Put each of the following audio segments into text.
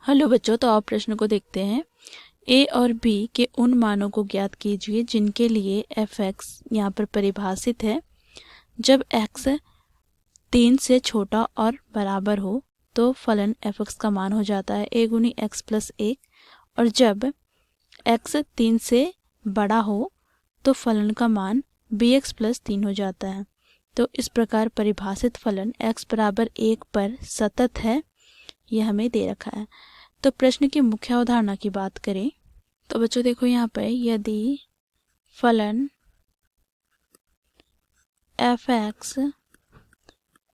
Hello बच्चों, तो आप प्रश्न को देखते हैं। ए और बी के उन मानों को ज्ञात कीजिए जिनके लिए एफ एक्स यहाँ पर परिभाषित है। जब एक्स 3 से छोटा और बराबर हो तो फलन एफ एक्स का मान हो जाता है ए गुनी एक्स प्लस 1, और जब एक्स 3 से बड़ा हो तो फलन का मान बी एक्स प्लस 3 हो जाता है। तो इस प्रकार परिभाषित फलन एक्स बराबर 1 पर सतत है, यह हमें दे रखा है। तो प्रश्न की मुख्य अवधारणा की बात करें तो बच्चों देखो यहाँ पर, यदि फलन एफ एक्स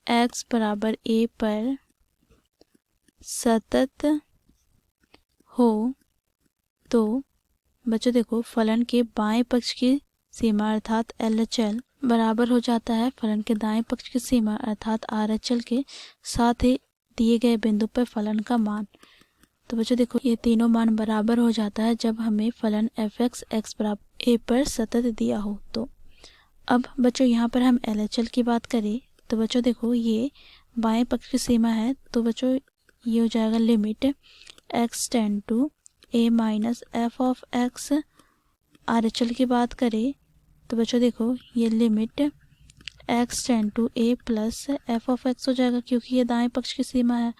एक्स बराबर ए पर सतत हो तो बच्चों देखो फलन के बाएं पक्ष की सीमा अर्थात LHL बराबर हो जाता है फलन के दाएं पक्ष की सीमा अर्थात RHL के साथ ही दिए गए बिंदु पर फलन का मान। तो बच्चों देखो ये तीनों मान बराबर हो जाता है जब हमें फलन एफ एक्स एक्स बराबर ए पर सतत दिया हो। तो अब बच्चों यहाँ पर हम LHL की बात करें तो बच्चों देखो ये बाएं पक्ष की सीमा है, तो बच्चों ये हो जाएगा limit x tend to a minus f of x. RHL की बात करें तो बच्चों देखो ये limit x tend to a plus f of x हो जाएगा, क्योंकि ये दाएं पक्ष की सीमा है।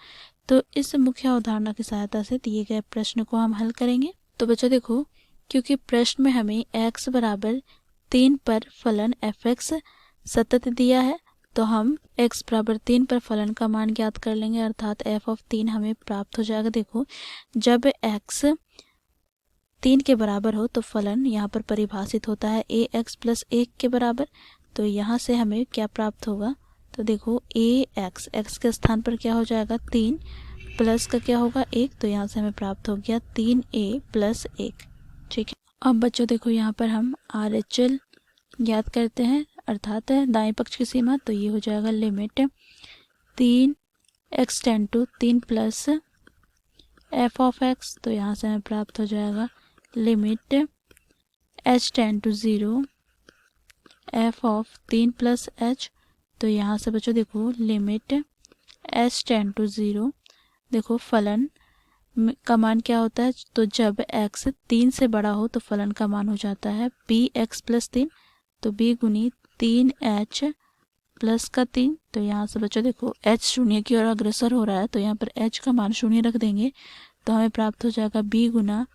तो इस मुख्य अवधारणा की सहायता से दिए गए प्रश्न को हम हल करेंगे। तो बच्चों देखो, क्योंकि प्रश्न में हमें x बराबर 3 पर फलन एफ एक्स सतत दिया है, तो हम x बराबर 3 पर फलन का मान ज्ञात कर लेंगे, अर्थात f ऑफ 3 हमें प्राप्त हो जाएगा। देखो जब x 3 के बराबर हो तो फलन यहाँ पर परिभाषित होता है ए एक्स प्लस 1 के बराबर। तो यहाँ से हमें क्या प्राप्त होगा, तो देखो ए एक्स एक्स के स्थान पर क्या हो जाएगा 3 प्लस का क्या होगा 1, तो यहाँ से हमें प्राप्त हो गया 3a प्लस 1। ठीक है, अब बच्चों देखो यहाँ पर हम RHL ज्ञात करते हैं अर्थात दाएं पक्ष की सीमा। तो ये हो जाएगा limit 3 x tend to 3 plus f of x. तो यहाँ से हमें प्राप्त हो जाएगा limit h tend to 0 f of 3 plus h। तो यहाँ से बच्चों देखो लिमिट h टेंड टू 0, देखो फलन का मान क्या होता है, तो जब x 3 से बड़ा हो तो फलन का मान हो जाता है बी एक्स प्लस 3। तो b गुनी 3h प्लस का 3। तो यहाँ से बच्चों देखो h शून्य की ओर अग्रसर हो रहा है, तो यहाँ पर h का मान शून्य रख देंगे तो हमें प्राप्त हो जाएगा b गुना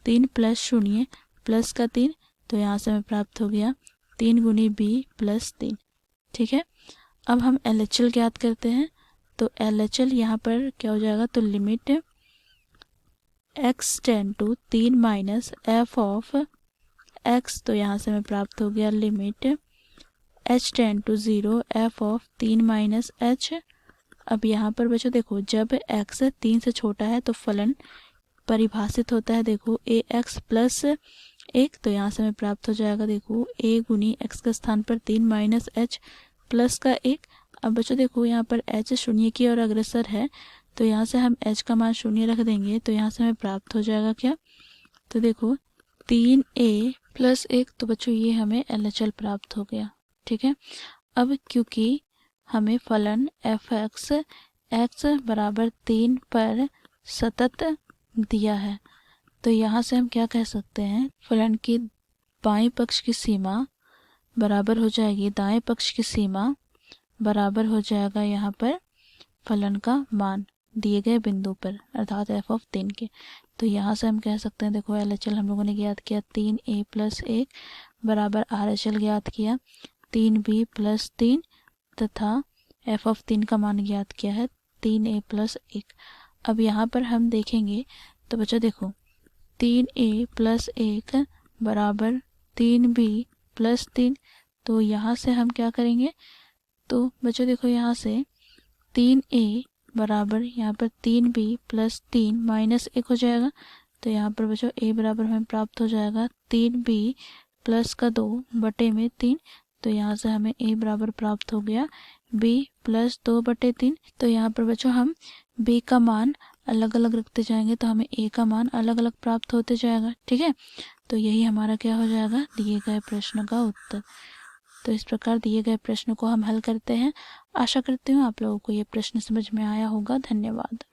3 प्लस 0 प्लस का 3। तो यहाँ से हमें प्राप्त हो गया 3 गुनी b प्लस 3। ठीक है, अब हम LHL ज्ञात करते हैं। तो LHL यहाँ पर क्या हो जाएगा, तो limit x tend to 3 minus f of x। तो यहाँ से हमें प्राप्त हो गया limit h tend to 0 f of 3 minus h। अब यहाँ पर बच्चों देखो जब x 3 से छोटा है तो फलन परिभाषित होता है देखो ए एक्स प्लस 1। तो यहाँ से हमें प्राप्त हो जाएगा देखो a गुनी x के स्थान पर 3 माइनस h प्लस का 1। अब बच्चों देखो यहाँ पर h शून्य की ओर अग्रसर है, तो यहाँ से हम h का मान शून्य रख देंगे तो यहाँ से हमें प्राप्त हो जाएगा क्या, तो देखो 3a प्लस 1। तो बच्चों ये हमें LHL प्राप्त हो गया। ठीक है, अब क्योंकि हमें फलन एफ एक्स एक्स बराबर 3 पर सतत दिया है, तो यहाँ से हम क्या कह सकते हैं, फलन की बाएं पक्ष की सीमा बराबर हो जाएगी दाएं पक्ष की सीमा बराबर हो जाएगा यहाँ पर फलन का मान दिए गए बिंदु पर अर्थात एफ ऑफ 3 के। तो यहाँ से हम कह सकते हैं देखो LHL हम लोगों ने ज्ञात किया 3a प्लस 1 बराबर RHL ज्ञात किया 3b प्लस 3 तथा एफ ऑफ 3 का मान ज्ञात किया है 3a प्लस 1। अब यहाँ पर हम देखेंगे तो बच्चों देखो 3a प्लस 1 बराबर 3b प्लस 3। तो यहाँ से हम क्या करेंगे, तो बच्चों देखो यहाँ से 3a बराबर यहाँ पर 3b प्लस 3 माइनस 1 हो जाएगा। तो यहाँ पर बच्चों a बराबर हमें प्राप्त हो जाएगा 3b प्लस का 2 बटे में 3। तो यहाँ से हमें a बराबर प्राप्त हो गया b प्लस 2 बटे 3। तो यहाँ पर बच्चों हम b का मान अलग अलग रखते जाएंगे तो हमें a का मान अलग अलग प्राप्त होते जाएगा। ठीक है, तो यही हमारा क्या हो जाएगा दिए गए प्रश्न का उत्तर। तो इस प्रकार दिए गए प्रश्न को हम हल करते हैं। आशा करती हूँ आप लोगों को ये प्रश्न समझ में आया होगा। धन्यवाद।